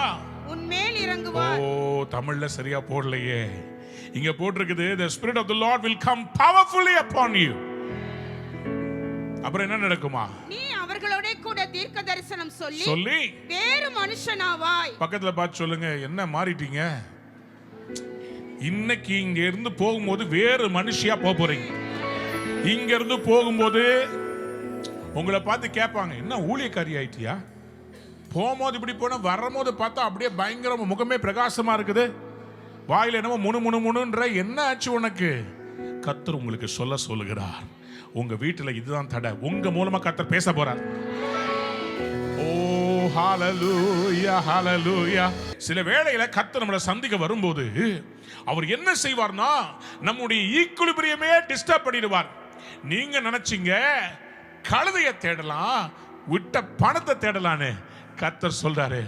S2: உன்மேல் இறங்குவார்.
S1: ஓ, தமிழ்ல சரியா போடலையே. இங்க போட்டிருக்குது, the spirit of the lord will come powerfully upon you. அப்புறம் என்ன நடக்குமா?
S2: நீ அவர்களோட கூட தீர்க்க தரிசனம் சொல்லி வேறு மனுஷனாவாய்.
S1: பக்கத்துல பார்த்து சொல்லுங்க, என்ன மாறிட்டீங்க? இன்னைக்கு இங்க இருந்து போகும்போது வேறு மனுஷியா போறீங்க. இங்க இருந்து போகும்போது உங்களை பார்த்து கேட்பாங்க, என்ன ஊழியக்காரி ஆயிட்டியா? போகும்போது இப்படி போன, வரும்போது பார்த்தா அப்படியே பயங்கர முகமே பிரகாசமா இருக்குது, வாயில என்னமோ முணு முணு முணுன்ற, என்ன ஆச்சு உனக்கு? கர்த்தர் உங்களுக்கு சொல்லுகிறார், உங்க வீட்டுல இதுதான் தடை, உங்க மூலமா கர்த்தர் பேச போறார். ஓ ஹalleluya ஹalleluya. சில வேளையில கர்த்தர் நம்மளை சந்திக்க வரும்போது அவர் என்ன செய்வார்னா, நம்முடைய ஈக்குலிபிரியமே டிஸ்டர்ப் பண்ணிடுவார். நீங்க நினைச்சீங்க கழுதையை தேடலாம், விட்ட பணத்தை தேடலான்னு, கர்த்தர் சொல்றாரு,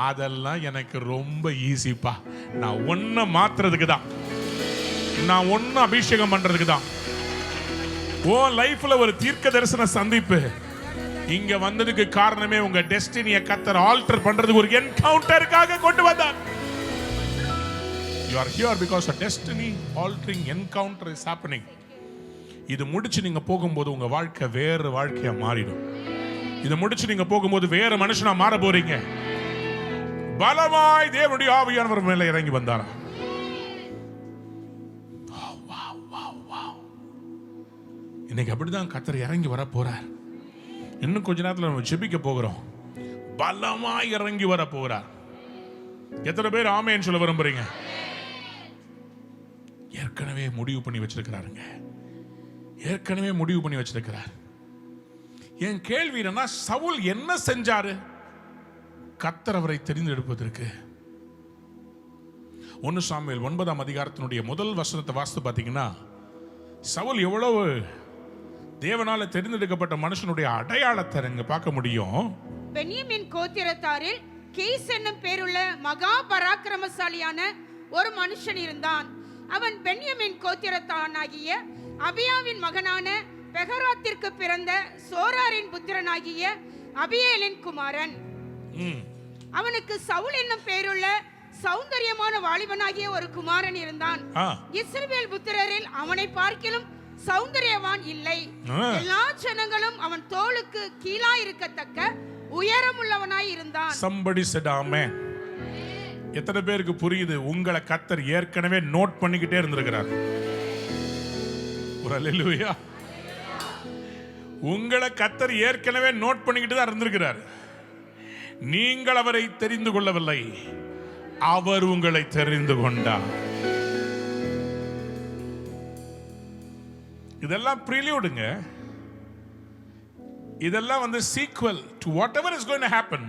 S1: அதெல்லாம் எனக்கு ரொம்ப ஈஸிப்பா, நான் ஒன்ன மாத்துறதுக்கு தான், நான் ஒன்னு அபிஷேகம் பண்றதுக்கு தான். ஓ லைஃப்ல ஒரு தீர்க்க தரிசன சந்திப்பு இங்க வந்ததுக்கு காரணமே உங்க டெஸ்டினியை கர்த்தர் ஆல்டர் பண்றதுக்கு ஒரு என்கவுண்டருக்காக கொண்டு வந்தார். You are here because a destiny altering encounter is happening. இது முடிச்சு நீங்க போகும்போது உங்க வாழ்க்கை வேற வாழ்க்கையா மாறிடும். இதை முடிச்சு நீங்க போகும்போது வேற மனுஷனா மாற போறீங்க. பலமாய் தேவனுடைய ஆவியானவர் மேல இறங்கி வந்தாரா. இன்னைக்கு அப்படிதான் கர்த்தர் இறங்கி வர போறார். இன்னும் கொஞ்ச நேரத்தில் நம்ம ஜெபிக்க போகிறோம். பலமாய் இறங்கி வர போறார். எத்தனை பேர் ஆமென் சொல்ல விரும்புறீங்க? ஏற்கனவே முடிவு பண்ணி வச்சிருக்கிறாருங்க. ஏற்கனவே முடிவு பண்ணி வச்சிருக்கிறார். என் கேள்வி என்னன்னா, சவுல் என்ன செஞ்சாரு கர்த்தர் அவரை தெரிந்தெடுப்பதற்கு? 1 சாமுவேல் 9ஆம் அதிகாரத்தினுடைய முதல் வசனத்தை வாசித்து பார்த்தீங்கன்னா, சவுல் எவ்வளவு தேவனால தெரிந்தெடுக்கப்பட்ட மனுஷனுடைய அடையாளத்தை நீங்க பார்க்க முடியும்.
S2: பென்யமீன் கோத்திரத்தாரில் கீஸ் என்னும் பேருள்ள மகா பராக்கிரமசாலியான ஒரு மனுஷன் இருந்தான். அவன் பென்யமீன் கோத்திரத்தானாகிய அபியாவின் மகனான பெகராத்திற்கு பிறந்த சோராரின் புத்திரனாகிய அபியேலின் குமாரன். அவனுக்கு சவுல் என்னும் பேருள்ள சௌந்தரியமான வாலிபனாகிய ஒரு குமாரன் இருந்தான். இஸ்ரவேல் புத்திரரில் அவனை பார்க்கிலும் சௌந்தரியவான் இல்லை. எல்லா ஜனங்களும் அவன் தோளுக்கு கீழா இருக்கத்தக்க உயரமுள்ளவனாய் இருந்தான்.
S1: Somebody said amen. எத்தனை பேருக்கு புரியுது? உங்களை கர்த்தர் ஏற்கனவே நோட் பண்ணிக்கிட்டே இருந்திருக்கிறார். ஒரு அல்லேலூயா. உங்களை கர்த்தர் ஏற்கனவே நோட் பண்ணிக்கிட்டு தான் இருந்திருக்கிறார். நீங்கள் அவரை தெரிந்து கொள்ளவில்லை, அவர் உங்களை தெரிந்து கொண்டார். இதெல்லாம் ப்ரிலியூடுங்க. இதெல்லாம் வந்து sequel to whatever is going to happen.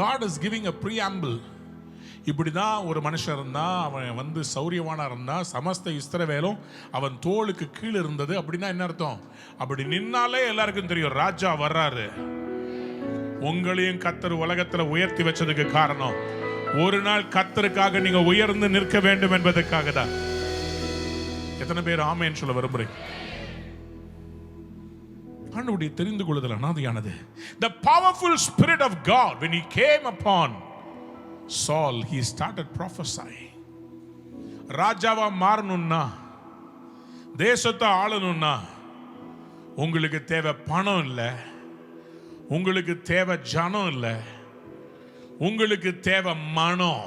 S1: God is giving a preamble. இப்படிதான் ஒரு மனுஷன் இருந்தா, அவன் வந்து சௌரியவானா இருந்தா, சமஸ்த இஸ்ரவேலும் அவன் தோளுக்கு கீழே இருந்தது. அப்படின்னா என்ன அர்த்தம்? அப்படி நின்னாலே எல்லாருக்கும் தெரியும் ராஜா வர்றாரு. உங்களையும் கர்த்தர் உலகத்துல உயர்த்தி வச்சதுக்கு காரணம், ஒரு நாள் கர்த்தருக்காக நீங்க உயர்ந்து நிற்க வேண்டும் என்பதற்காக தான். எத்தனை பேர் ஆமென் சொல்ல விரும்புறீங்க? ஆண்டவருடைய தெரிந்து கொள்ளுதல் அனாதையானது. The powerful spirit of God, when he came upon Saul, he started prophesying. ராஜாவா மாறணும்னா, தேசத்தை ஆளணும்னா, உங்களுக்கு தேவை பணம் இல்லை, உங்களுக்கு தேவை ஜனம் இல்லை, உங்களுக்கு தேவை மனம்.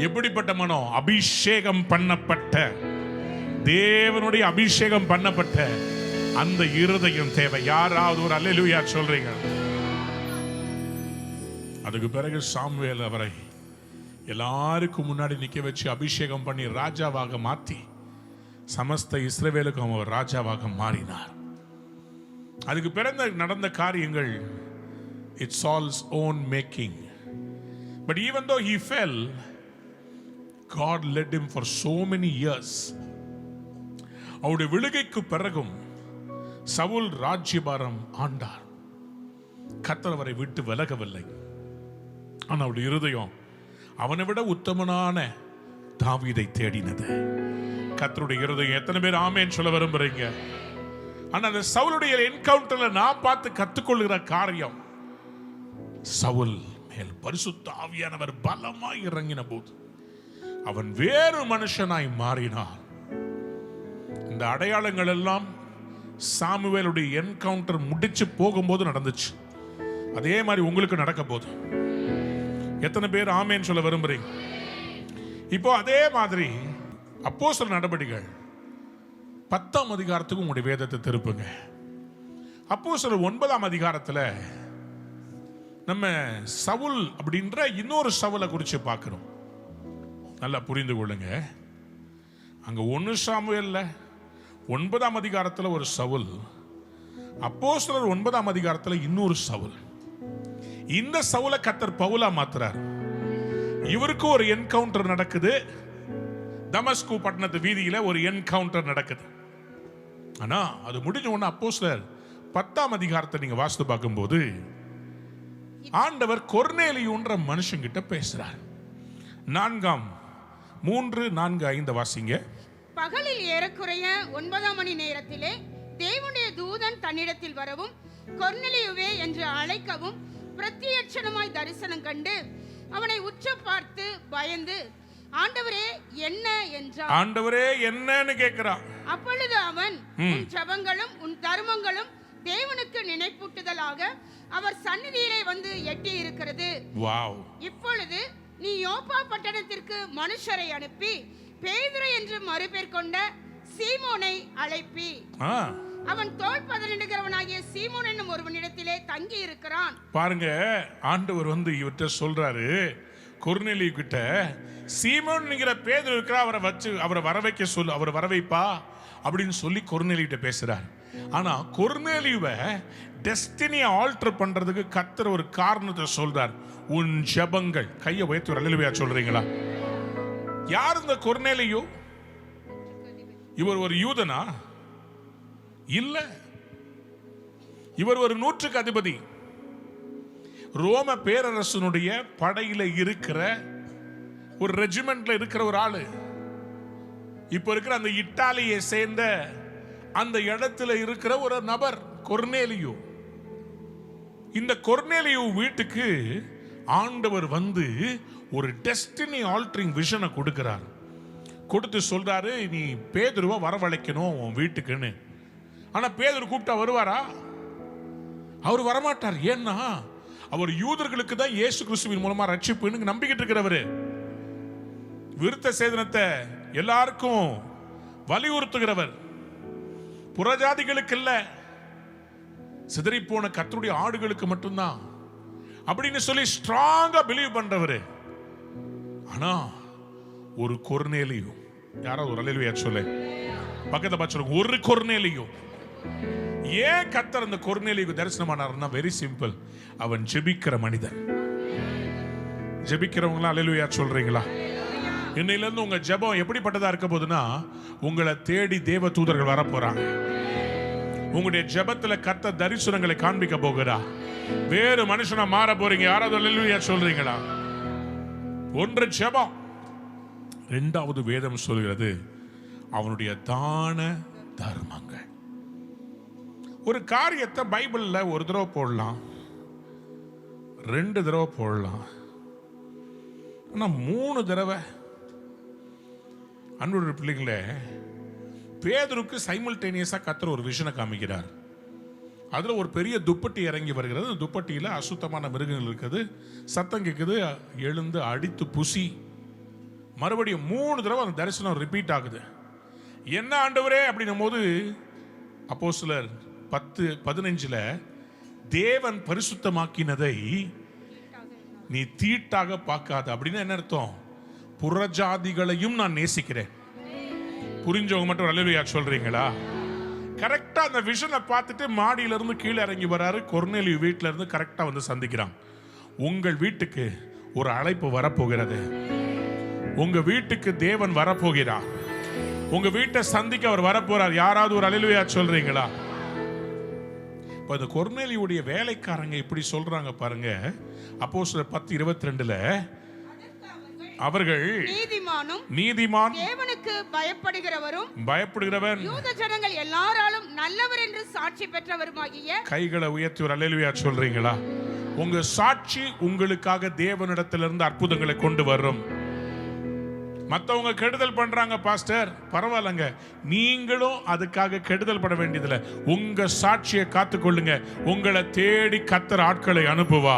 S1: எப்படிப்பட்ட மனம்? அபிஷேகம் பண்ணப்பட்ட, தேவனுடைய அபிஷேகம் பண்ணப்பட்ட அந்த இருதயம் தேவை. யாராவது ஒரு அல்லேலூயா சொல்றீங்க? அதுக்கு பிறகு சாமுவேல் அவரை எல்லாருக்கும் முன்னாடி நிக்க வச்சு அபிஷேகம் பண்ணி ராஜாவாக மாற்றி சமஸ்த இஸ்ரவேலுக்கும் அவர் ராஜாவாக மாறினார். அதுக்கு பிறகு நடந்த காரியங்கள் it's Saul's own making. But even though he fell, God led him for so many years. அவருடைய விழுகைக்கு பிறகும் சவுல் ராஜ்யபாரம் ஆண்டார். கர்த்தர் அவரை விட்டு விலகவில்லை. ஆனால் அவருடைய இருதயம் அவனை விட உத்தமனான தாவீதை தேடினது. கர்த்தருடைய இருதயம். எத்தனை பேர் ஆமென் சொல்ல விரும்புறீங்க? ஆனால் அந்த சவுலுடைய என்கவுண்டர்ல நான் பார்த்து கத்துக்கொள்கிற காரியம், சவுல் மேல் பரிசுத்த ஆவியானவர் பலமாய் இறங்கின போது அவன் வேறு மனுஷனாய் மாறினான். இந்த அடையாளங்கள் எல்லாம் சாமுவேலுடைய என்கவுண்டர் முடிச்சு போகும்போது நடந்துச்சு. அதே மாதிரி உங்களுக்கு நடக்க போகுது. எத்தனை பேர் ஆமென் சொல்ல விரும்புறீங்க? இப்போ அதே மாதிரி அப்போஸ்தலர் நடபடிகள் 10ஆம் அதிகாரத்துக்கு உங்களுடைய வேதத்தை திருப்புங்க. அப்போஸ்தலர் 9ஆம் அதிகாரத்தில் நம்ம சவுல் அப்படின்ற இன்னொரு சவுலை குறித்து பார்க்கிறோம். நல்லா புரிந்து கொள்ளுங்க. அங்க 1 சாமுவேல்ல 9ஆம் அதிகாரத்தில் ஒரு சவுல், அப்போஸ்தலர் 9ஆம் அதிகாரத்தில் இன்னொரு சவுல். இந்த சவுலை கர்த்தர் பவுலா மாத்துறார். இவருக்கு ஒரு என்கவுண்டர் நடக்குது. தமஸ்கு பட்டணத்து வீதியில ஒரு என்கவுண்டர் நடக்குது. ஆனா அது முடிஞ்ச உடனே அப்போஸ்தலர் 10ஆம் அதிகாரத்தை நீங்க வாசித்து பார்க்கும்போது ஆண்டவர் கொர்நேலியுன்ற மனுஷங்கிட்ட பேசுறார். 3:4-5 வாசிங்க.
S2: பகலில் ஏறக்குறைய 9ஆம் மணி நேரத்திலே தேவனுடைய தூதன் தன்னிடத்தில் வரவும் கொர்நேலியுவே என்று அழைக்கவும் பிரத்யட்சமாய் தரிசனம் கண்டு அவனை உற்று பார்த்து பயந்து ஆண்டவரே என்ன என்றான்.
S1: ஆண்டவரே என்னன்னு கேட்கிறான்.
S2: அப்பொழுது அவன், உன் ஜெபங்களும் உன் தர்மங்களும் தேவனுக்கு நினைப்பூட்டுதலாக அவர் சந்நிதியிலே வந்து எட்டி இருக்கிறது.
S1: வாவ்.
S2: இப்பொழுது நீ யோப்பா பட்டணத்திற்கு மனுஷரை அனுப்பி பேதுரு என்று மறுபேர் கொண்ட சீமோனை அழைப்பி, அவன் தோல் பதனிடுகிறவனாகிய சீமோன் என்னும் ஒருவனிடத்திலே தங்கி இருக்கிறான்.
S1: பாருங்க, ஆண்டவர் வந்து இவர்கிட்ட சொல்றாரு, கொர்நேலியு கிட்ட, சீமோன்ங்கிற பேதுரு இருக்கிற, அவரை வர வைக்க சொல்லு, அவரை வர வைப்பா அப்படின்னு சொல்லி கொர்நேலியு கிட்ட பேசுறார். ஆனா கொர்நேலியுவை டெஸ்டினியை ஆல்டர் பண்றதுக்கு கர்த்தர் ஒரு காரணத்தை சொல்றார். உன் ஜெபங்கள். கையை உயர்த்தி ஒரு அல்லேலூயா சொல்றீங்களா? யார் இந்த கொர்நேலியு? இவர் ஒரு யூதனா? இல்ல, இவர் ஒரு 100க்கு அதிபதி. ரோம பேரரசனுடைய படையில இருக்கிற ஒரு ரெஜிமெண்ட்ல இருக்கிற ஒரு ஆளு. இப்ப இருக்கிற அந்த இத்தாலியை சேர்ந்த அந்த இடத்துல இருக்கிற ஒரு நபர் கொர்நேலியு. இந்த கொர்நேலியு வீட்டுக்கு ஆண்டவர் வந்து ஒரு டெஸ்டினி ஆல்டரிங் விஷனை கொடுக்கிறார். கொடுத்து சொல்றாரு, நீ பேதுருவை வரவழைக்கணும் உன் வீட்டுக்குன்னு. ஆனா பேதுரு கூப்பிட்டா வருவாரா? அவர் வரமாட்டார். ஏன்னா அவர் யூதர்களுக்கு தான் இயேசு கிறிஸ்துவின் மூலமா ரட்சிப்புன்னு நம்பிக்கிட்டு இருக்கிறவரு. விருத்த சேதனத்தை எல்லாருக்கும் வலியுறுத்துகிறவர். புறஜாதிகளுக்கு இல்ல, சிதறி போன கர்த்தருடைய ஆடுகளுக்கு மட்டும்தான் அப்படின்னு சொல்லி ஸ்ட்ராங்கா பிலீவ் பண்றவரு. ஆனா ஒரு கொர்நேலியு, யாராவது ஒரு அல்லேலூயா சொல்ல, பக்கத்துல பார்த்து சொல்லுங்க, ஒரு கொர்நேலியு. ஏன் கர்த்தர் அந்த கொர்நேலியுக்கு தரிசனமானார்னா வெரி சிம்பிள், அவன் ஜெபிக்கிற மனிதன். ஜெபிக்கிறவங்களா அல்லேலூயா சொல்றீங்களா? இன்னையில இருந்து உங்க ஜெபம் எப்படிப்பட்டதா இருக்க போகுதுன்னா, உங்களை தேடி தேவ தூதர்கள் வர போறாங்க. உங்களுடைய ஜெபத்துல கர்த்தர் தரிசனங்களை காண்பிக்க போகிறா. வேறு மனுஷனா மாற போறீங்க. யாராவது அல்லேலூயா சொல்றீங்களா? ஒன்று ஜெபம். இரண்டாவது வேதம் சொல்கிறது அவனுடைய தான தர்மங்கள். ஒரு காரியத்தை பைபிள்ல ஒரு தடவை போடலாம், 2 தடவை போடலாம், ஆனா 3 தடவை. அன்புடைய பிள்ளைங்களே, பேதுருக்கு சைமல்டேனியஸா கர்த்தர் ஒரு விஷனை காமிக்கிறார். அதுல ஒரு பெரிய துப்பட்டி இறங்கி வருகிறது. துப்பட்டியில அசுத்தமான மிருகங்கள் இருக்குது. சத்தம் கேட்குது. எழுந்து அடித்து புசி. மறுபடியும் 3 தடவை அந்த தரிசனம் ரிப்பீட் ஆகுது. என்ன ஆண்டவரே அப்படின்னும் போது அப்போஸ்தலர் 10:15 தேவன் பரிசுத்தமாக்கினதை நீ தீட்டாக பார்க்காத அப்படின்னு என்ன அர்த்தம்? புறஜாதிகளையும் நான் நேசிக்கிறேன். புரிஞ்சவங்க மட்டும் அல்லேலூயா சொல்றீங்களா? கரெக்டா அந்த விஷனை பார்த்துட்டு மாடியில இருந்து கீழே இறங்கி வராரு. கொர்நேலியு வீட்டில இருந்து கரெக்டா வந்து சந்திக்கிறான். உங்கள் வீட்டுக்கு ஒரு அழைப்பு வரப்போகிறது. உங்க வீட்டுக்கு தேவன் வரப்போகிறார். உங்க வீட்டை சந்திக்க அவர் வரப்போறார். யாராவது ஒரு அல்லேலூயா சொல்றீங்களா? இந்த கொர்நேலியுடைய வேலைக்காரங்க இப்படி சொல்றாங்க பாருங்க. அப்போஸ்தலர் 10:22 அவர்கள் நீதிமான்
S2: தேவனுக்கு
S1: பயப்படுகிறவன்
S2: யூத ஜனங்கள் எல்லாராலும் நல்லவர் என்று சாட்சி பெற்றவருமாகிய.
S1: கைகளை உயர்த்தி ஒரு அல்லேலூயா சொல்றீங்களா? உங்க சாட்சி உங்களுக்காக தேவனிடத்திலிருந்து அற்புதங்களை கொண்டு வரும். மற்றவங்க கெடுதல் பண்றாங்க பாஸ்டர், பரவாயில்லங்க, நீங்களும் அதுக்காக கெடுதல் பட வேண்டியதில்லை. உங்க சாட்சியை காத்துக்கொள்ளுங்க. உங்களை தேடி கர்த்தர் ஆட்களை அனுப்புவா.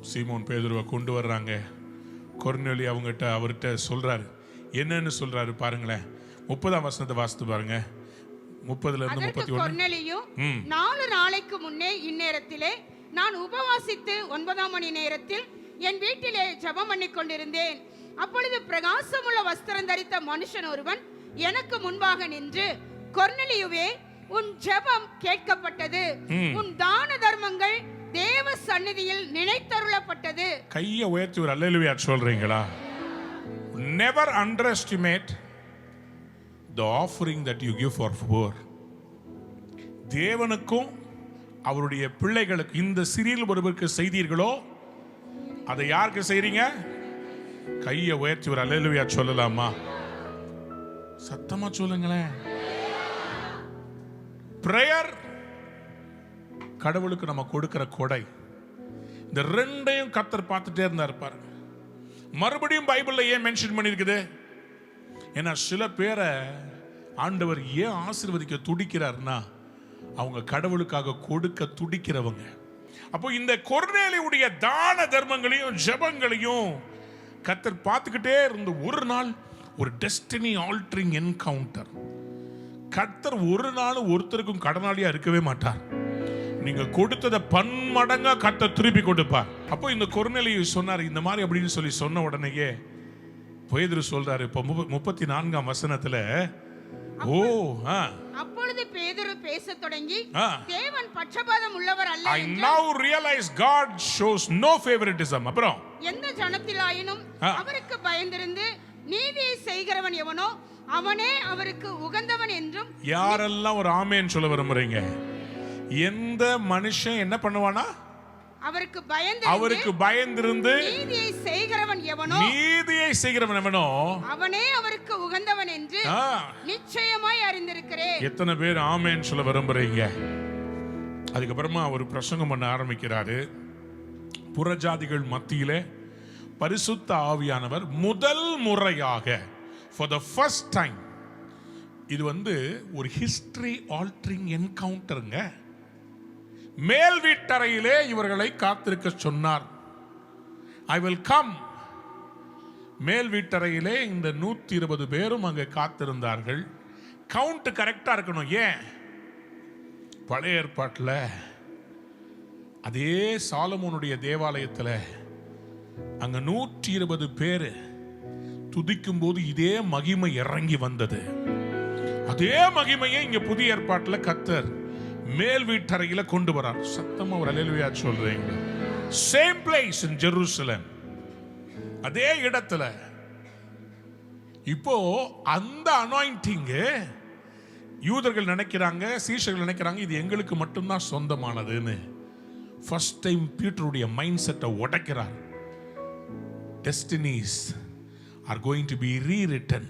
S1: சீமோன் பேதுருவை கொண்டு வர்றாங்க. கொர்நேலியு அவர்கிட்ட சொல்றாரு. என்னன்னு சொல்றாரு பாருங்களேன். 30ஆம் வசனத்தை வாசித்து பாருங்க. 30
S2: கொர்நேலியு 4 நாளைக்கு முன்னே இந்நேரத்திலே நான் உபவாசித்து 9ஆம் மணி நேரத்தில் என் வீட்டிலே ஜெபம் பண்ணி கொண்டிருந்தேன். அப்பொழுது பிரகாசமுள்ள வஸ்திரம் தரித்த மனுஷன் ஒருவன் எனக்கு முன்பாக நின்று, கொர்நேலியுவே, உன் ஜெபம் கேட்கப்பட்டது, உன் தான தர்மங்கள் தேவ சந்நிதியில் நினைத்தருளப்பட்டது.
S1: கையை உயர்த்தி ஒரு அல்லேலூயா சொல்றீங்களா? Never underestimate the offering that you give for poor. தேவனுக்கும் அவருடைய பிள்ளைகளுக்கு இந்த சிறியில் ஒருவருக்கு செய்தீர்களோ அதை யாருக்கு செய்றீங்க? கையை உயர்த்தி ஒரு அல்லேலூயா சொல்லலாமா? சத்தமா சொல்லுங்களேன். பிரேயர் கடவுளுக்கு நம்ம கொடுக்கிற கொடை. இந்த ரெண்டையும் கர்த்தர் பார்த்துட்டே இருந்தா இருப்பார். மறுபடியும் பைபிள்ல ஏன் மென்ஷன் பண்ணிருக்குது? ஏன்னா சில பேரை ஆண்டவர் ஏன் ஆசீர்வதிக்க துடிக்கிறார்னா அவங்க கடவுளுக்காக கொடுக்க துடிக்கிறவங்க. அப்போ இந்த கொர்நேலியுடைய தான தர்மங்களையும் ஜெபங்களையும் கர்த்தர் பார்த்துக்கிட்டே இருந்து ஒரு நாள் ஒரு டெஸ்டினி ஆல்டரிங் என்கவுண்டர். கர்த்தர் ஒரு நாள் ஒருத்தருக்கும் கடனாளியா இருக்கவே மாட்டார். நீங்க கொடுத்ததை பன்மடங்கா கர்த்தர் திருப்பி கொடுப்பார். அப்போ இந்த கொர்நேலியு சொன்னார் இந்த மாதிரி அப்படின்னு சொல்லி சொன்ன உடனேயே பேதுரு சொல்றாரு இப்போ 34ஆம் வசனத்துல, ஓ
S2: அப்பொழுது பேதுரு பேசத் தொடங்கி, தேவன் பட்சபாதம் உள்ளவர் அல்ல
S1: I now realize God shows no favoritism. அப்புறம்
S2: எந்த ஜனத்திலாயினும் அவருக்கு பயந்திருந்து நீதியை செய்கிறவன் எவனோ அவனே அவருக்கு உகந்தவன் என்றும்.
S1: யாரெல்லாம் ஒரு ஆமென் சொல்ல விரும்புறீங்க? எந்த மனுஷன் என்ன பண்ணுவானா? அவருக்கு பயந்திருந்து நீதியை செய்கிறவன் எவனோ
S2: அவனே அவருக்கு உகந்தவன் என்று நிச்சயமாய் அறிந்திருக்கிறேன்.
S1: எத்தனை பேர் ஆமென் சொல்ல விரும்புறீங்க? அதுக்கப்புறமா அவர் பிரசங்கம் பண்ண ஆரம்பிக்கிறாரு. புறஜாதிகள் மத்தியிலே பரிசுத்த ஆவியானவர் முதல் முறையாக for the first time, இது ஒரு ஹிஸ்டரி ஆல்டரிங் என்கவுண்டருங்க. மேல் வீட்டறையிலே இவர்களை காத்திருக்க சொன்னார். I will come. மேல் வீட்டறையிலே இந்த 120 பேரும் அங்கே காத்திருந்தார்கள். கவுண்ட் கரெக்டா இருக்கணும். ஏன்? பழைய ஏற்பாட்டில் அதே சாலமோனுடைய தேவாலயத்தில் அங்க 120 பேர் துதிக்கும் போது இதே மகிமை இறங்கி வந்தது. அதே மகிமையை இங்க புதிய ஏற்பாட்டில் கர்த்தர் மேல் வீட்டறையில கொண்டு வரார். சத்தமா ஒரு அல்லேலூயா சொல்றீங்க? சேம் பிளேஸ் இன் ஜெருசலேம், அதே இடத்துல. இப்போ அந்த அனாயிண்டிங் யூதர்கள் நினைக்கிறாங்க, சீஷர்கள் நினைக்கிறாங்க இது எங்களுக்கு மட்டும்தான் சொந்தமானதுன்னு. ஃபர்ஸ்ட் டைம் பீட்டருடைய மைண்ட் செட்டை உடைக்கிறார். Destinies are going to be rewritten.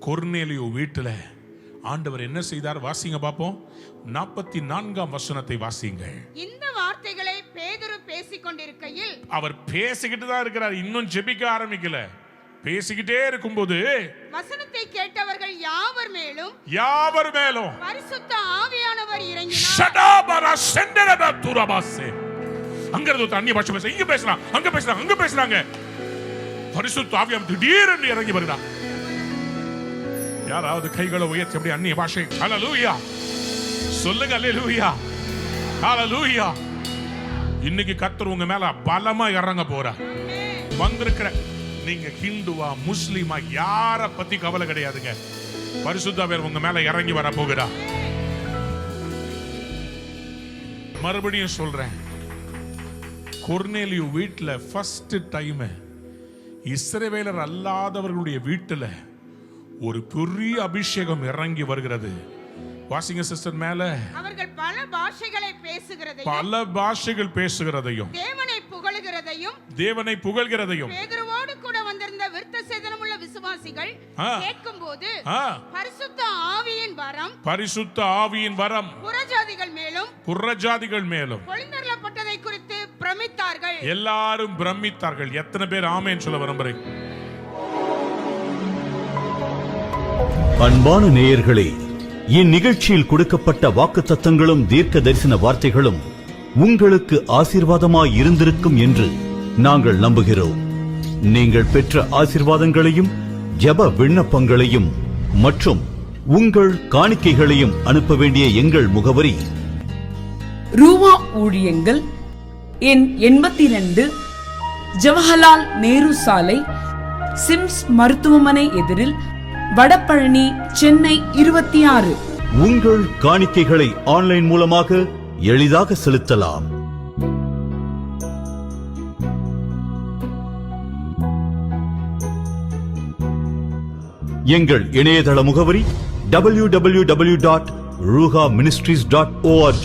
S1: கொர்நேலியு வீட்டில் ஆண்டவர் என்ன செய்தார்? வாசிங்க பாப்போம். 44ஆம் வசனத்தை வாசிங்க.
S2: இந்த வார்த்தைகளை பேதுரு பேசிக் கொண்டிருக்கையில்,
S1: அவர் பேசிக்கிட்டு தான் இருக்கிறார், இன்னும் ஜெபிக்க ஆரம்பிக்கல. பேசிக்கிட்டே இருக்கும்போது
S2: வசனத்தை கேட்டவர்கள் யாவர் மேலும் பரிசுத்த ஆவியானவர் இறங்கினார்.
S1: அங்க இருந்து அந்நிய பாஷை பேச, இங்க பேசலாம், அங்க பேசுறாங்க. பரிசுத்த ஆவியானவர் திடீரென்று இறங்கி வருகிறார். யாராவது கைகளை உயர்த்தி அப்படி அந்நிய பாஷை ஹல்லேலூயா சொல்லுங்க. அல்லேலூயா, ஹல்லேலூயா. இன்னைக்கு கர்த்தர் உங்க மேல பலமா இறங்க போறார். வந்திருக்கிற நீங்க ஹிந்துவா முஸ்லிமா யார பத்தி கவலை கிடையாதுங்க. பரிசுத்த ஆவியானவர் உங்க மேல இறங்கி வர போகிறார். மறுபடியும் சொல்றேன், கொர்நேலியு வீட்டுல ஃபர்ஸ்ட் டைம் இஸ்ரவேலர் அல்லாதவர்களுடைய வீட்டுல ஒரு பெரிய அபிஷேகம் இறங்கி வருகிறது. வாசிங்க சிஸ்டர் மேல.
S2: அவர்கள் பல பாஷைகள் பேசுகிறதையும்
S1: தேவனை புகழ்கிறதையும்
S2: பேதுருவோடு கூட வந்திருந்த விருத்த சேதனமுள்ள விசுவாசிகள் கேட்கும்போது பரிசுத்த ஆவியின் வரம் புறஜாதிகள் மேலும் பொழிந்தருளப்பட்டதை குறித்து பிரமித்தார்கள். எல்லாரும் பிரமித்தார்கள். எத்தனை பேர் ஆமென் சொல்ல விரும்புறீங்க?
S3: அன்பான நேயர்களே, இந்நிகழ்ச்சியில் கொடுக்கப்பட்ட வாக்குத்தத்தங்களும் தீர்க்க தரிசன வார்த்தைகளும் உங்களுக்கு ஆசீர்வாதமாய் இருந்திருக்கும் என்று நாங்கள் நம்புகிறோம். நீங்கள் பெற்ற ஆசீர்வாதங்களையும் ஜெப விண்ணப்பங்களையும் மற்றும் உங்கள் காணிக்கைகளையும் அனுப்ப வேண்டிய எங்கள் முகவரி:
S4: ரூவா ஊழியங்கள், எண் 82, ஜவஹர்லால் நேரு சாலை, சிம்ஸ் மருத்துவமனை எதிரில், வடபழனி, சென்னை 26.
S3: உங்கள் காணிக்கைகளை ஆன்லைன் மூலமாக எளிதாக செலுத்தலாம். எங்கள் இணையதள முகவரி www.ruhaministries.org.